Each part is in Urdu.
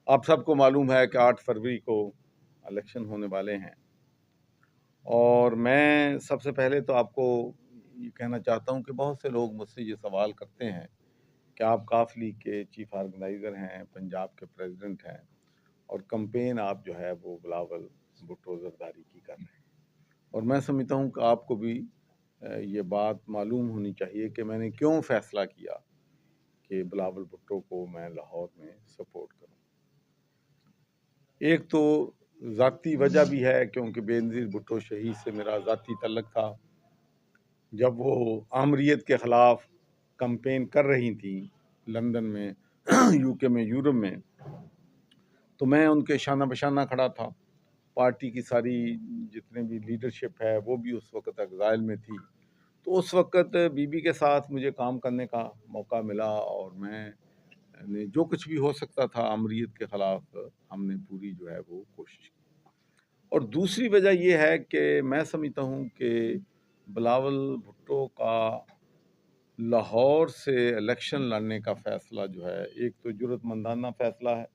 آپ سب کو معلوم ہے کہ 8 فروری کو الیکشن ہونے والے ہیں، اور میں سب سے پہلے تو آپ کو یہ کہنا چاہتا ہوں کہ بہت سے لوگ مجھ سے یہ سوال کرتے ہیں کہ آپ کاف لیگ کے چیف آرگنائزر ہیں، پنجاب کے پریزیڈنٹ ہیں، اور کمپین آپ جو ہے وہ بلاول بھٹو زرداری کی کر رہے ہیں۔ اور میں سمجھتا ہوں کہ آپ کو بھی یہ بات معلوم ہونی چاہیے کہ میں نے کیوں فیصلہ کیا کہ بلاول بھٹو کو میں لاہور میں سپورٹ کروں۔ ایک تو ذاتی وجہ بھی ہے، کیونکہ بے نظیر بھٹو شہید سے میرا ذاتی تعلق تھا۔ جب وہ آمریت کے خلاف کمپین کر رہی تھیں لندن میں، UK میں، یورپ میں، تو میں ان کے شانہ بشانہ کھڑا تھا۔ پارٹی کی ساری جتنے بھی لیڈرشپ ہے وہ بھی اس وقت ایگزائل میں تھی، تو اس وقت بی بی کے ساتھ مجھے کام کرنے کا موقع ملا، اور میں نے جو کچھ بھی ہو سکتا تھا آمریت کے خلاف ہم نے پوری جو ہے وہ کوشش کی۔ اور دوسری وجہ یہ ہے کہ میں سمجھتا ہوں کہ بلاول بھٹو کا لاہور سے الیکشن لڑنے کا فیصلہ جو ہے ایک تو جرأت مندانہ فیصلہ ہے،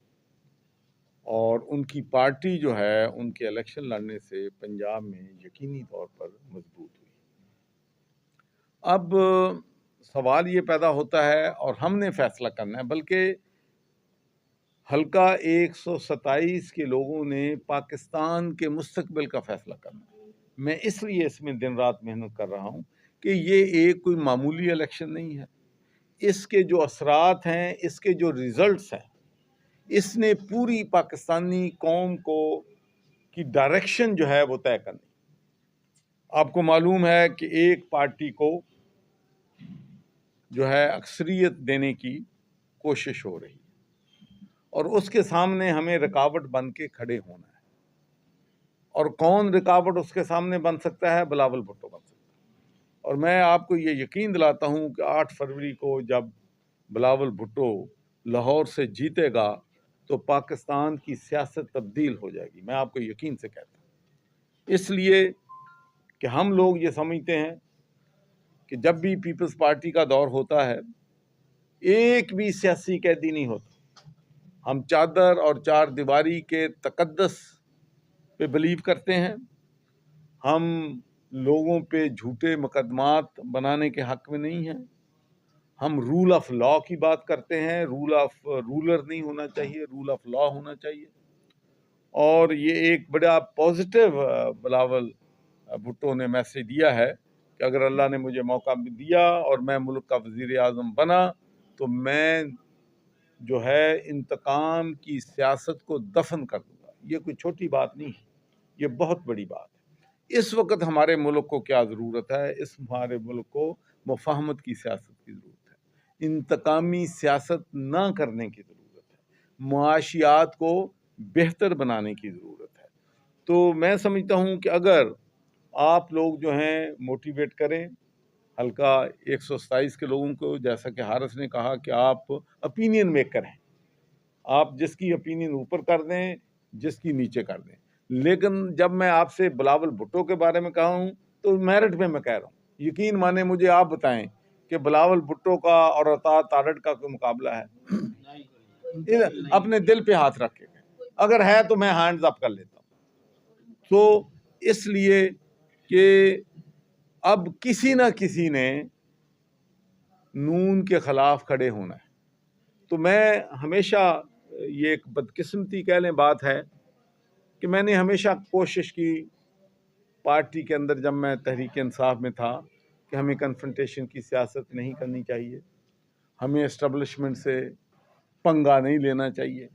اور ان کی پارٹی جو ہے ان کے الیکشن لڑنے سے پنجاب میں یقینی طور پر مضبوط ہوئی۔ اب سوال یہ پیدا ہوتا ہے، اور ہم نے فیصلہ کرنا ہے، بلکہ حلقہ 127 کے لوگوں نے پاکستان کے مستقبل کا فیصلہ کرنا ہے۔ میں اس لیے اس میں دن رات محنت کر رہا ہوں کہ یہ ایک کوئی معمولی الیکشن نہیں ہے۔ اس کے جو اثرات ہیں، اس کے جو ریزلٹس ہیں، اس نے پوری پاکستانی قوم کو کی ڈائریکشن جو ہے وہ طے کرنی۔ آپ کو معلوم ہے کہ ایک پارٹی کو جو ہے اکثریت دینے کی کوشش ہو رہی ہے، اور اس کے سامنے ہمیں رکاوٹ بن کے کھڑے ہونا ہے۔ اور کون رکاوٹ اس کے سامنے بن سکتا ہے؟ بلاول بھٹو بن سکتا ہے۔ اور میں آپ کو یہ یقین دلاتا ہوں کہ 8 فروری کو جب بلاول بھٹو لاہور سے جیتے گا تو پاکستان کی سیاست تبدیل ہو جائے گی۔ میں آپ کو یقین سے کہتا ہوں، اس لیے کہ ہم لوگ یہ سمجھتے ہیں کہ جب بھی پیپلز پارٹی کا دور ہوتا ہے ایک بھی سیاسی قیدی نہیں ہوتا۔ ہم چادر اور چار دیواری کے تقدس پہ بلیو کرتے ہیں، ہم لوگوں پہ جھوٹے مقدمات بنانے کے حق میں نہیں ہیں، ہم رول آف لا کی بات کرتے ہیں، رولر نہیں ہونا چاہیے، رول آف لا ہونا چاہیے۔ اور یہ ایک بڑا پازیٹیو بلاول بھٹو نے میسج دیا ہے کہ اگر اللہ نے مجھے موقع دیا اور میں ملک کا وزیر اعظم بنا تو میں جو ہے انتقام کی سیاست کو دفن کر دوں گا۔ یہ کوئی چھوٹی بات نہیں ہے، یہ بہت بڑی بات ہے۔ اس وقت ہمارے ملک کو کیا ضرورت ہے؟ ہمارے ملک کو مفاہمت کی سیاست کی ضرورت ہے، انتقامی سیاست نہ کرنے کی ضرورت ہے، معاشیات کو بہتر بنانے کی ضرورت ہے۔ تو میں سمجھتا ہوں کہ اگر آپ لوگ جو ہیں موٹیویٹ کریں حلقہ 127 کے لوگوں کو، جیسا کہ حارث نے کہا کہ آپ اپینین میکر ہیں، آپ جس کی اپینین اوپر کر دیں، جس کی نیچے کر دیں، لیکن جب میں آپ سے بلاول بھٹو کے بارے میں کہا ہوں تو میرٹ میں کہہ رہا ہوں۔ یقین مانے مجھے آپ بتائیں کہ بلاول بھٹو کا اور عطا تارڑ کا کوئی مقابلہ ہے؟ اپنے دل پہ ہاتھ رکھ کے اگر ہے تو میں ہینڈز اپ کر لیتا ہوں۔ تو اس لیے کہ اب کسی نہ کسی نے نون کے خلاف کھڑے ہونا ہے۔ تو میں ہمیشہ، یہ ایک بدقسمتی کہہ لیں بات ہے کہ میں نے ہمیشہ کوشش کی پارٹی کے اندر جب میں تحریک انصاف میں تھا کہ ہمیں کنفرنٹیشن کی سیاست نہیں کرنی چاہیے، ہمیں اسٹیبلشمنٹ سے پنگا نہیں لینا چاہیے۔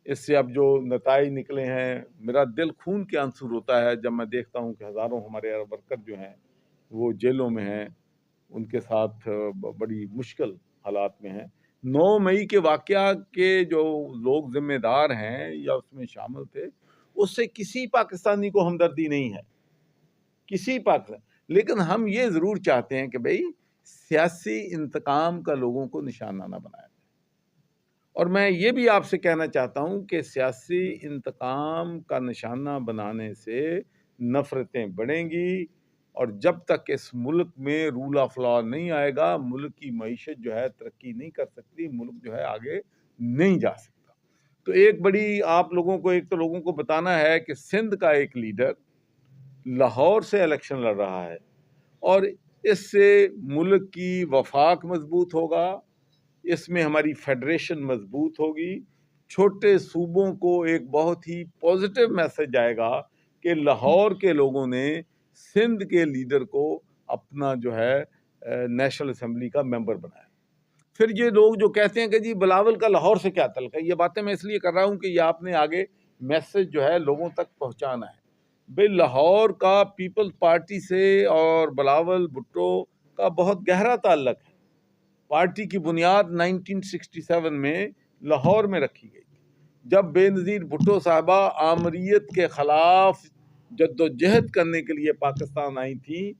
اس سے اب جو نتائج نکلے ہیں، میرا دل خون کے آنسو ہوتا ہے جب میں دیکھتا ہوں کہ ہزاروں ہمارے ورکر جو ہیں وہ جیلوں میں ہیں، ان کے ساتھ بڑی مشکل حالات میں ہیں۔ 9 مئی کے واقعہ کے جو لوگ ذمہ دار ہیں یا اس میں شامل تھے، اس سے کسی پاکستانی کو ہمدردی نہیں ہے، کسی پاکستانی۔ لیکن ہم یہ ضرور چاہتے ہیں کہ بھئی سیاسی انتقام کا لوگوں کو نشانہ نہ بنایا جائے۔ اور میں یہ بھی آپ سے کہنا چاہتا ہوں کہ سیاسی انتقام کا نشانہ بنانے سے نفرتیں بڑھیں گی، اور جب تک اس ملک میں رول آف لا نہیں آئے گا، ملک کی معیشت جو ہے ترقی نہیں کر سکتی، ملک جو ہے آگے نہیں جا سکتا۔ تو ایک بڑی آپ لوگوں کو ایک تو لوگوں کو بتانا ہے کہ سندھ کا ایک لیڈر لاہور سے الیکشن لڑ رہا ہے اور اس سے ملک کی وفاق مضبوط ہوگا، اس میں ہماری فیڈریشن مضبوط ہوگی، چھوٹے صوبوں کو ایک بہت ہی پازیٹیو میسج جائے گا کہ لاہور کے لوگوں نے سندھ کے لیڈر کو اپنا جو ہے نیشنل اسمبلی کا ممبر بنایا۔ پھر یہ لوگ جو کہتے ہیں کہ جی بلاول کا لاہور سے کیا تعلق ہے، یہ باتیں میں اس لیے کر رہا ہوں کہ یہ آپ نے آگے میسج جو ہے لوگوں تک پہنچانا ہے۔ بھئی لاہور کا پیپلز پارٹی سے اور بلاول بھٹو کا بہت گہرا تعلق ہے۔ پارٹی کی بنیاد 1967 میں لاہور میں رکھی گئی جب بے نظیر بھٹو صاحبہ آمریت کے خلاف جد و جہد کرنے کے لیے پاکستان آئی تھی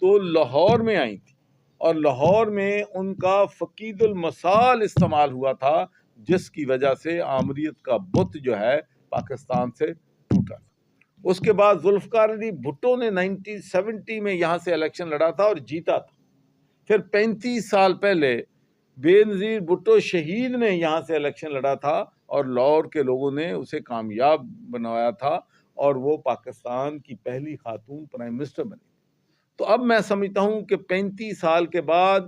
تو لاہور میں آئی تھی، اور لاہور میں ان کا فقید المثال استعمال ہوا تھا جس کی وجہ سے آمریت کا بت جو ہے پاکستان سے ٹوٹا تھا۔ اس کے بعد ذوالفقار علی بھٹو نے 1970 میں یہاں سے الیکشن لڑا تھا اور جیتا تھا۔ پھر 35 سال پہلے بے نظیر بھٹو شہید نے یہاں سے الیکشن لڑا تھا اور لاہور کے لوگوں نے اسے کامیاب بنوایا تھا اور وہ پاکستان کی پہلی خاتون پرائم منسٹر بنی۔ تو اب میں سمجھتا ہوں کہ 35 سال کے بعد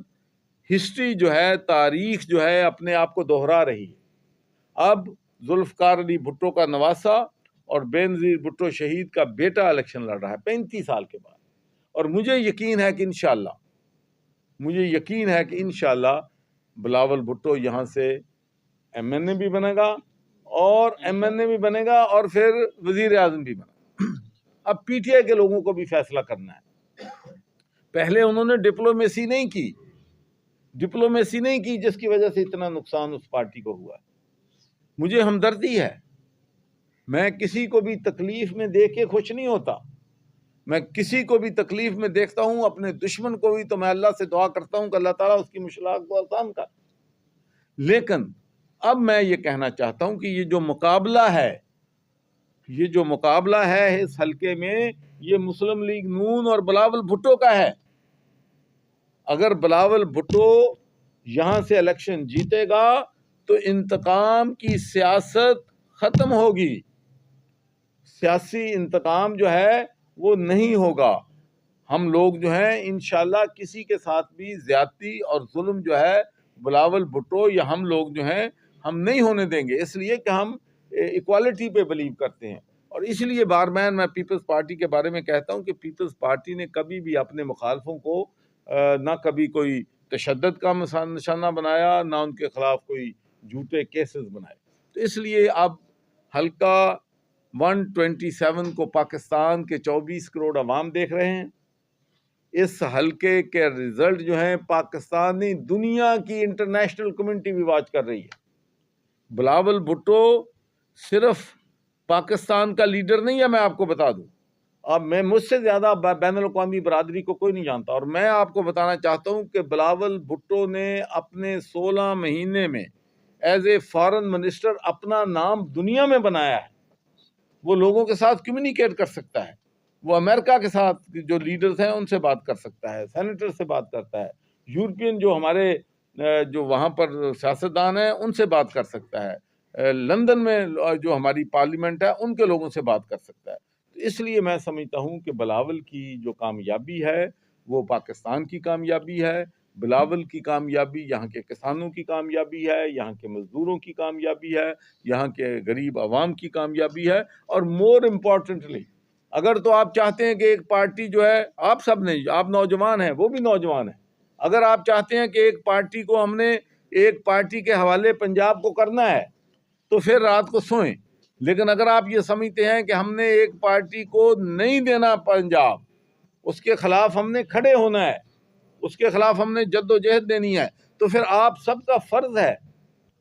ہسٹری جو ہے، تاریخ جو ہے اپنے آپ کو دہرا رہی ہے۔ اب ذوالفقار علی بھٹو کا نواسا اور بے نظیر بھٹو شہید کا بیٹا الیکشن لڑ رہا ہے 35 سال کے بعد، اور مجھے یقین ہے کہ انشاءاللہ بلاول بھٹو یہاں سے ایم این اے بھی بنے گا اور پھر وزیر اعظم بھی بنے گا۔ اب پی ٹی آئی کے لوگوں کو بھی فیصلہ کرنا ہے۔ پہلے انہوں نے ڈپلومیسی نہیں کی جس کی وجہ سے اتنا نقصان اس پارٹی کو ہوا ہے۔ مجھے ہمدردی ہے، میں کسی کو بھی تکلیف میں دیکھ کے خوش نہیں ہوتا، میں کسی کو بھی تکلیف میں دیکھتا ہوں، اپنے دشمن کو بھی، تو میں اللہ سے دعا کرتا ہوں کہ اللہ تعالیٰ اس کی مشکلات کو آسان کر۔ لیکن اب میں یہ کہنا چاہتا ہوں کہ یہ جو مقابلہ ہے اس حلقے میں، یہ مسلم لیگ نون اور بلاول بھٹو کا ہے۔ اگر بلاول بھٹو یہاں سے الیکشن جیتے گا تو انتقام کی سیاست ختم ہوگی، سیاسی انتقام جو ہے وہ نہیں ہوگا۔ ہم لوگ جو ہیں انشاءاللہ کسی کے ساتھ بھی زیادتی اور ظلم جو ہے بلاول بھٹو یا ہم لوگ جو ہیں ہم نہیں ہونے دیں گے، اس لیے کہ ہم ایکوالٹی پہ بلیو کرتے ہیں۔ اور اس لیے بار بار میں پیپلز پارٹی کے بارے میں کہتا ہوں کہ پیپلز پارٹی نے کبھی بھی اپنے مخالفوں کو نہ کبھی کوئی تشدد کا نشانہ بنایا، نہ ان کے خلاف کوئی جھوٹے کیسز بنائے۔ تو اس لیے اب حلقہ 127 کو پاکستان کے 24 کروڑ عوام دیکھ رہے ہیں۔ اس حلقے کے رزلٹ جو ہیں پاکستانی دنیا کی انٹرنیشنل کمیونٹی بھی واچ کر رہی ہے۔ بلاول بھٹو صرف پاکستان کا لیڈر نہیں ہے، میں آپ کو بتا دوں، اب میں مجھ سے زیادہ بین الاقوامی برادری کو کوئی نہیں جانتا، اور میں آپ کو بتانا چاہتا ہوں کہ بلاول بھٹو نے اپنے 16 مہینے میں ایز اے فارن منسٹر اپنا نام دنیا میں بنایا ہے۔ وہ لوگوں کے ساتھ کمیونیکیٹ کر سکتا ہے، وہ امریکہ کے ساتھ جو لیڈرز ہیں ان سے بات کر سکتا ہے، سینیٹر سے بات کرتا ہے، یورپین جو ہمارے جو وہاں پر سیاستدان ہیں ان سے بات کر سکتا ہے، لندن میں جو ہماری پارلیمنٹ ہے ان کے لوگوں سے بات کر سکتا ہے۔ تو اس لیے میں سمجھتا ہوں کہ بلاول کی جو کامیابی ہے وہ پاکستان کی کامیابی ہے، بلاول کی کامیابی یہاں کے کسانوں کی کامیابی ہے، یہاں کے مزدوروں کی کامیابی ہے، یہاں کے غریب عوام کی کامیابی ہے، اور مور امپورٹنٹلی اگر تو آپ چاہتے ہیں کہ ایک پارٹی جو ہے، آپ سب نے، آپ نوجوان ہیں، وہ بھی نوجوان ہیں، اگر آپ چاہتے ہیں کہ ایک پارٹی کو ہم نے ایک پارٹی کے حوالے پنجاب کو کرنا ہے تو پھر رات کو سوئیں، لیکن اگر آپ یہ سمجھتے ہیں کہ ہم نے ایک پارٹی کو نہیں دینا پنجاب، اس کے خلاف ہم نے کھڑے ہونا ہے، اس کے خلاف ہم نے جد و جہد دینی ہے، تو پھر آپ سب کا فرض ہے،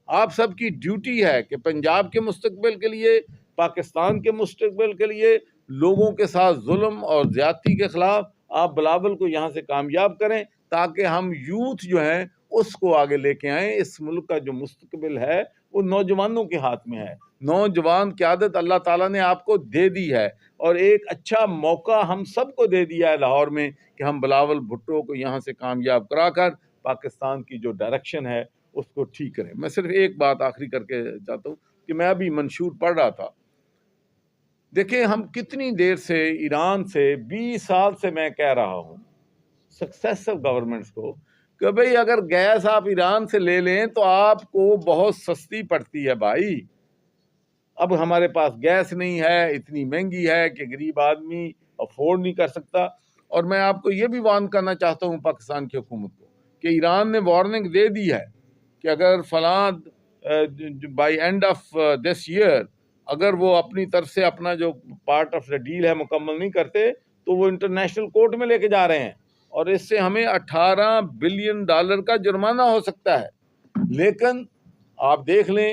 آپ سب کی ڈیوٹی ہے کہ پنجاب کے مستقبل کے لیے، پاکستان کے مستقبل کے لیے، لوگوں کے ساتھ ظلم اور زیادتی کے خلاف آپ بلاول کو یہاں سے کامیاب کریں تاکہ ہم یوتھ جو ہیں اس کو آگے لے کے آئیں۔ اس ملک کا جو مستقبل ہے وہ نوجوانوں کے ہاتھ میں ہے، نوجوان قیادت اللہ تعالیٰ نے آپ کو دے دی ہے، اور ایک اچھا موقع ہم سب کو دے دیا ہے لاہور میں کہ ہم بلاول بھٹو کو یہاں سے کامیاب کرا کر پاکستان کی جو ڈائریکشن ہے اس کو ٹھیک کریں۔ میں صرف ایک بات آخری کر کے چاہتا ہوں کہ میں ابھی منشور پڑھ رہا تھا، دیکھیں ہم کتنی دیر سے ایران سے 20 سال سے میں کہہ رہا ہوں سکسیسو گورنمنٹس کو کہ بھئی اگر گیس آپ ایران سے لے لیں تو آپ کو بہت سستی پڑتی ہے بھائی. اب ہمارے پاس گیس نہیں ہے، اتنی مہنگی ہے کہ غریب آدمی افورڈ نہیں کر سکتا. اور میں آپ کو یہ بھی وارن کرنا چاہتا ہوں پاکستان کی حکومت کو کہ ایران نے وارننگ دے دی ہے کہ اگر فلاں by end of this year اگر وہ اپنی طرف سے اپنا جو پارٹ آف دا ڈیل ہے مکمل نہیں کرتے تو وہ انٹرنیشنل کورٹ میں لے کے جا رہے ہیں، اور اس سے ہمیں $18 بلین کا جرمانہ ہو سکتا ہے. لیکن آپ دیکھ لیں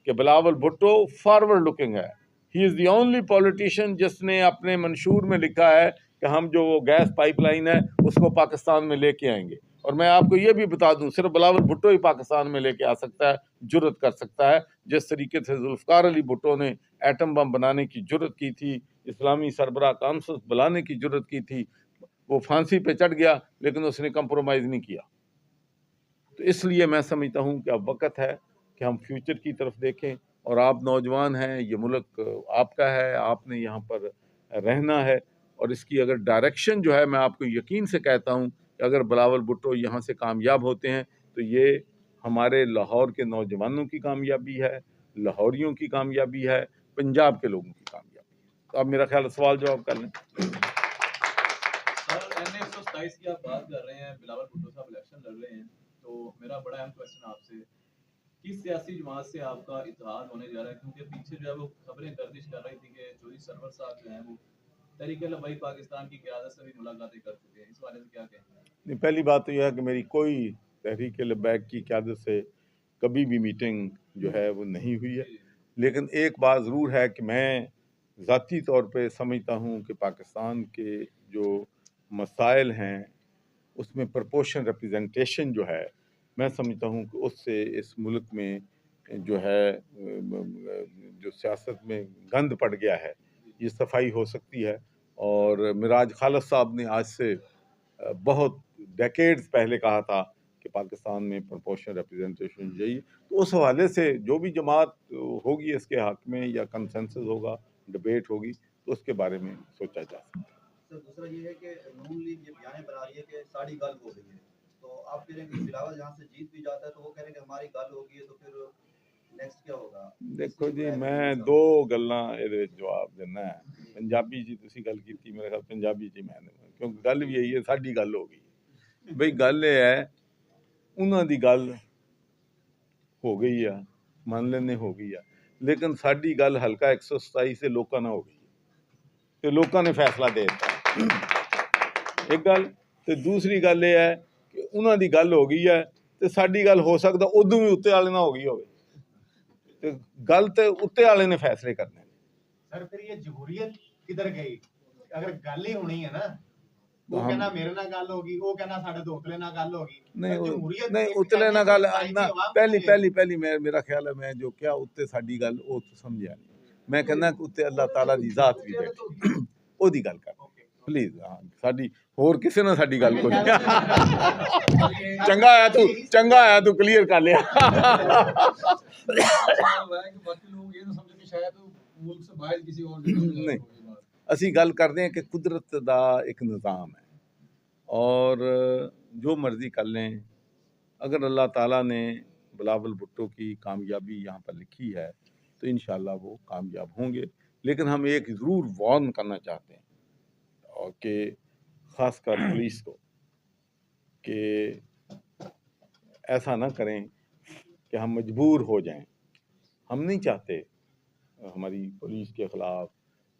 کہ بلاول بھٹو فارورڈ لکنگ ہے. ہی از دی اونلی پولیٹیشین جس نے اپنے منشور میں لکھا ہے کہ ہم جو گیس پائپ لائن ہے اس کو پاکستان میں لے کے آئیں گے. اور میں آپ کو یہ بھی بتا دوں صرف بلاول بھٹو ہی پاکستان میں لے کے آ سکتا ہے، جرت کر سکتا ہے. جس طریقے سے ذوالفقار علی بھٹو نے ایٹم بم بنانے کی جرت کی تھی، اسلامی سربراہ کانفرنس بلانے کی جرت کی تھی، وہ پھانسی پہ چڑھ گیا لیکن اس نے کمپرومائز نہیں کیا. تو اس لیے میں سمجھتا ہوں کہ اب وقت ہے کہ ہم فیوچر کی طرف دیکھیں. اور آپ نوجوان ہیں، یہ ملک آپ کا ہے، آپ نے یہاں پر رہنا ہے، اور اس کی اگر ڈائریکشن جو ہے میں آپ کو یقین سے کہتا ہوں کہ اگر بلاول بھٹو یہاں سے کامیاب ہوتے ہیں تو یہ ہمارے لاہور کے نوجوانوں کی کامیابی ہے، لاہوریوں کی کامیابی ہے، پنجاب کے لوگوں کی کامیابی ہے. تو آپ میرا خیال سوال جواب کر لیں. سر N127 کی آپ بات کر رہے ہیں، بلاول بھٹو صاحب الیکشن لڑ رہے ہیں، تو میرا بڑا اہم کویسچن آپ سے، کس سیاسی جماعت سے آپ کا اتحاد ہونے جا رہا ہے؟ کیونکہ پیچھے جو ہے وہ خبریں گردش کر رہی تھی کہ جوہری سرور صاحب جو ہیں وہ تحریک لبیک پاکستان کی قیادت سے بھی ملاقاتیں کر چکے ہیں، اس بارے میں کیا کہیں؟ پہلی بات تو یہ ہے کہ میری کوئی تحریک لبیک کی قیادت سے کبھی بھی میٹنگ جو ہے وہ نہیں ہوئی ہے. لیکن ایک بات ضرور ہے کہ میں ذاتی طور پہ سمجھتا ہوں کہ پاکستان کے جو مسائل ہیں اس میں پرپورشن ریپرزنٹیشن جو ہے، میں سمجھتا ہوں کہ اس سے اس ملک میں جو ہے جو سیاست میں گند پڑ گیا ہے یہ صفائی ہو سکتی ہے. اور مراج خالد صاحب نے آج سے بہت ڈیکیڈز پہلے کہا تھا کہ پاکستان میں پرپورشنل ریپرزنٹیشن چاہیے. تو اس حوالے سے جو بھی جماعت ہوگی اس کے حق میں یا کنسنسس ہوگا، ڈبیٹ ہوگی، تو اس کے بارے میں سوچا جا سکتا ہے. سر دوسرا یہ ہے کہ نون لیگ یہ بیان بنا رہی ہے کہ ساڑی گل ہو گئی ہے، تو آپ کہہ رہے ہیں کہ بلاول جہاں سے جیت بھی جاتا ہے تو وہ کہہ رہے ہیں کہ ہماری گل ہو گئی ہے، تو پھر نیکسٹ کیا ہوگا؟ دیکھو جی میں دو گلاں یہ جواب دینا ہے. پنجابی جی تسی گل کی میرے خیال پنجابی جی میں کیونکہ گل بھی یہی ہے، ساڈی گل ہو گئی. بھئی گل یہ ہے انہاں دی گل ہو گئی ہے، مان لینے ہو گئی ہے، لیکن ساڈی گل حلقہ 127 سے لوکاں نہ ہو گئی تے لوکاں نے فیصلہ دے دتا ایک گل. تے دوسری گل یہ ہے کہ انہاں دی گل ہو گئی ہے تے ساڈی گل ہو سکتا ادوں بھی اتنے والے نہ ہو گئی ہوگی. تے گل تے اتنے والے نے فیصلے کرنے. سر پھر یہ جمہوریت کدھر گئی؟ اگر گل ہی ہونی ہے نا، وہ کہنا میرے نال گل ہوگی، وہ کہنا ساڈے تو اتلے نال گل ہوگی. نہیں اتلے نہ گل پہلی میرا خیال ہے میں جو کیا اتنے ساڈی گل وہ سمجھا نہیں. میں کہنا کہ اتنے اللہ تعالیٰ دی ذات بھی بیٹھی وہ دی گل کر پلیز. ہاں ساڈی ہور کسے نہ ساڈی گل کو چنگا آیا تو کلیئر کر لیا. نہیں اسی گل کرتے ہیں کہ قدرت دا ایک نظام ہے اور جو مرضی کر لیں. اگر اللہ تعالیٰ نے بلاول بھٹو کی کامیابی یہاں پر لکھی ہے تو انشاءاللہ وہ کامیاب ہوں گے. لیکن ہم ایک ضرور وارن کرنا چاہتے ہیں اور کہ خاص کر پولیس کو کہ ایسا نہ کریں کہ ہم مجبور ہو جائیں. ہم نہیں چاہتے ہماری پولیس کے خلاف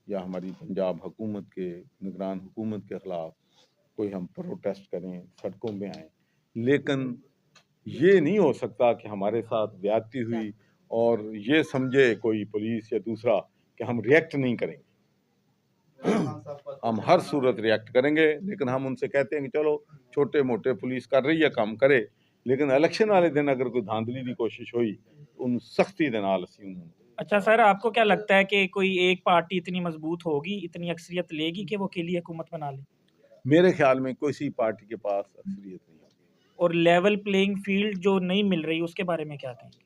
یا ہماری پنجاب حکومت کے نگران حکومت کے خلاف کوئی ہم پروٹیسٹ کریں، سڑکوں پہ آئیں. لیکن یہ نہیں ہو سکتا کہ ہمارے ساتھ زیادتی ہوئی اور یہ سمجھے کوئی پولیس یا دوسرا کہ ہم ریئیکٹ نہیں کریں گے. ہم ہر صورت ریئیکٹ کریں گے. لیکن ہم ان سے کہتے ہیں کہ چلو چھوٹے موٹے پولیس کر رہی ہے کام کرے، لیکن الیکشن والے دن اگر کوئی دھاندلی کی کوشش ہوئی ان سختی دے نال اسی انہوں. اچھا سر، آپ کو کیا لگتا ہے کہ کوئی ایک پارٹی اتنی مضبوط ہوگی، اتنی اکثریت لے گی کہ وہ اکیلی حکومت بنا لے؟ میرے خیال میں کسی پارٹی کے پاس اکثریت نہیں ہوگی. اور لیول پلینگ فیلڈ جو نہیں مل رہی اس کے بارے میں کیا کہیں گے؟